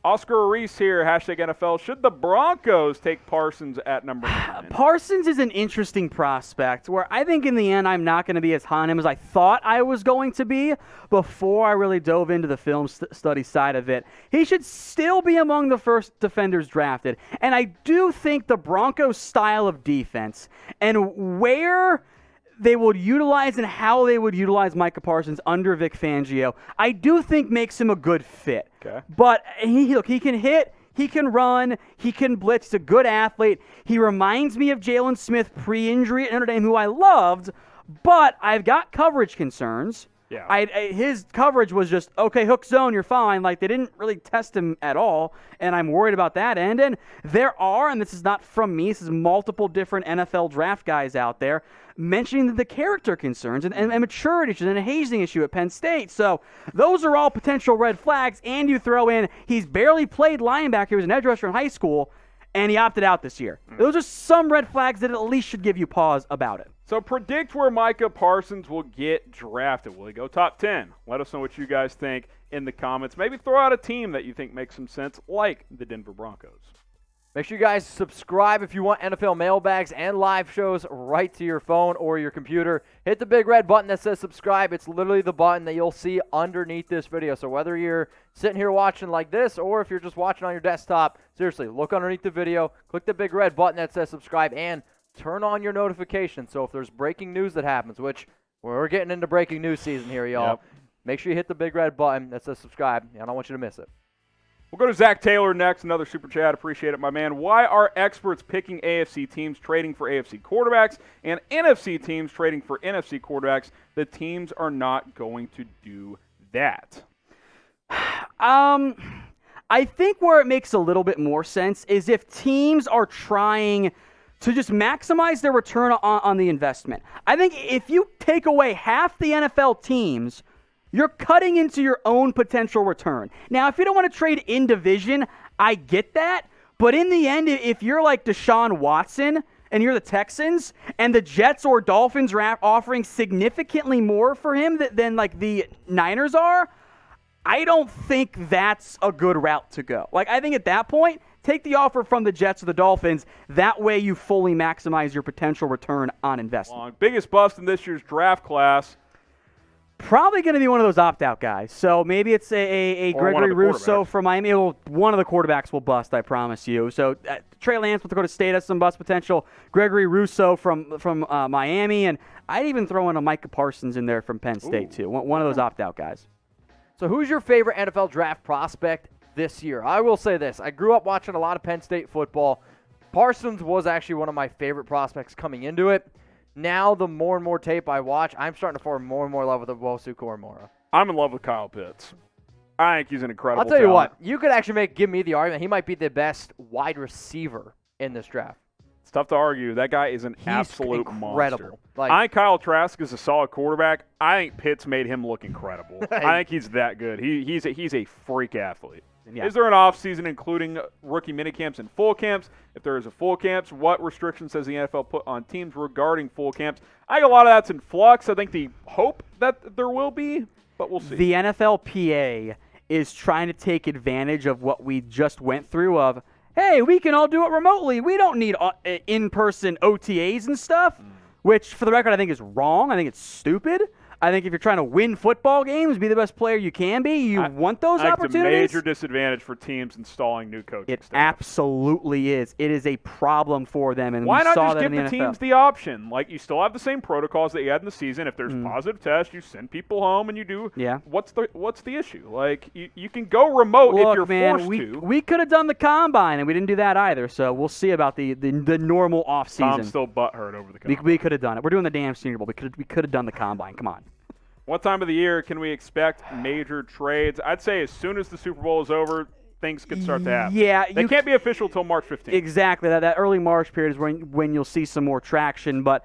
Oscar Reese here, #NFL. Should the Broncos take Parsons at number 9? Parsons is an interesting prospect where I think in the end I'm not going to be as high on him as I thought I was going to be before I really dove into the film study side of it. He should still be among the first defenders drafted. And I do think the Broncos' style of defense and where they would utilize and how they would utilize Micah Parsons under Vic Fangio, I do think makes him a good fit. Okay. But he can hit, he can run, he can blitz. He's a good athlete. He reminds me of Jalen Smith pre-injury at Notre Dame, who I loved, but I've got coverage concerns. Yeah. His coverage was just, okay, hook zone, you're fine. Like, they didn't really test him at all, and I'm worried about that end. And there are, and this is not from me, this is multiple different NFL draft guys out there, mentioning the character concerns and maturity issues and a hazing issue at Penn State. So those are all potential red flags, and you throw in he's barely played linebacker. He was an edge rusher in high school, and he opted out this year. Those are some red flags that at least should give you pause about it. So predict where Micah Parsons will get drafted. Will he go top 10? Let us know what you guys think in the comments. Maybe throw out a team that you think makes some sense, like the Denver Broncos. Make sure you guys subscribe if you want NFL mailbags and live shows right to your phone or your computer. Hit the big red button that says subscribe. It's literally the button that you'll see underneath this video. So whether you're sitting here watching like this or if you're just watching on your desktop, seriously, look underneath the video, click the big red button that says subscribe, and turn on your notifications. So if there's breaking news that happens, which we're getting into breaking news season here, y'all, make sure you hit the big red button that says subscribe. I don't want you to miss it. We'll go to Zach Taylor next, another super chat. Appreciate it, my man. Why are experts picking AFC teams trading for AFC quarterbacks and NFC teams trading for NFC quarterbacks? The teams are not going to do that. I think where it makes a little bit more sense is if teams are trying to just maximize their return on the investment. I think if you take away half the NFL teams, you're cutting into your own potential return. Now, if you don't want to trade in division, I get that. But in the end, if you're like Deshaun Watson and you're the Texans and the Jets or Dolphins are offering significantly more for him than like the Niners are, I don't think that's a good route to go. Like, I think at that point, take the offer from the Jets or the Dolphins. That way you fully maximize your potential return on investment. Biggest bust in this year's draft class. Probably going to be one of those opt-out guys. So maybe it's a Gregory Rousseau from Miami. One of the quarterbacks will bust, I promise you. So Trey Lance with Dakota State has some bust potential. Gregory Rousseau from Miami. And I'd even throw in a Micah Parsons in there from Penn State, too. One of those opt-out guys. So who's your favorite NFL draft prospect this year? I will say this. I grew up watching a lot of Penn State football. Parsons was actually one of my favorite prospects coming into it. Now, the more and more tape I watch, I'm starting to form more and more love with Owusu Koramoah. I'm in love with Kyle Pitts. I think he's an incredible I'll tell you talent. what. You could actually give me the argument he might be the best wide receiver in this draft. It's tough to argue. That guy is an absolute incredible. Monster. I think Kyle Trask is a solid quarterback. I think Pitts made him look incredible. I think he's that good. He's a freak athlete. Yeah. Is there an offseason including rookie minicamps and full camps? If there is a full camps, what restrictions has the NFL put on teams regarding full camps? I think a lot of that's in flux. I think the hope that there will be, but we'll see. The NFLPA is trying to take advantage of what we just went through of, hey, we can all do it remotely. We don't need in-person OTAs and stuff, which, for the record, I think is wrong. I think it's stupid. I think if you're trying to win football games, be the best player you can be, you want those opportunities. It's a major disadvantage for teams installing new coaching staff. It absolutely is. It is a problem for them, and why we not saw just that give in the NFL. teams the option? Like, you still have the same protocols that you had in the season. If there's positive tests, you send people home and you do. Yeah. What's the issue? Like, you can go remote if you're forced to. We could have done the combine, and we didn't do that either. So we'll see about the normal offseason. Tom's still butthurt over the combine. We could have done it. We're doing the damn Senior Bowl. We could have done the combine. Come on. What time of the year can we expect major trades? I'd say as soon as the Super Bowl is over, things could start to happen. Yeah. They can't be official till March 15th. Exactly. That early March period is when you'll see some more traction. But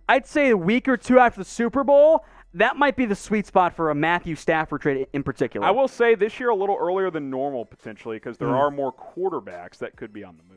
I'd say a week or two after the Super Bowl, that might be the sweet spot for a Matthew Stafford trade in particular. I will say this year a little earlier than normal potentially because there are more quarterbacks that could be on the move.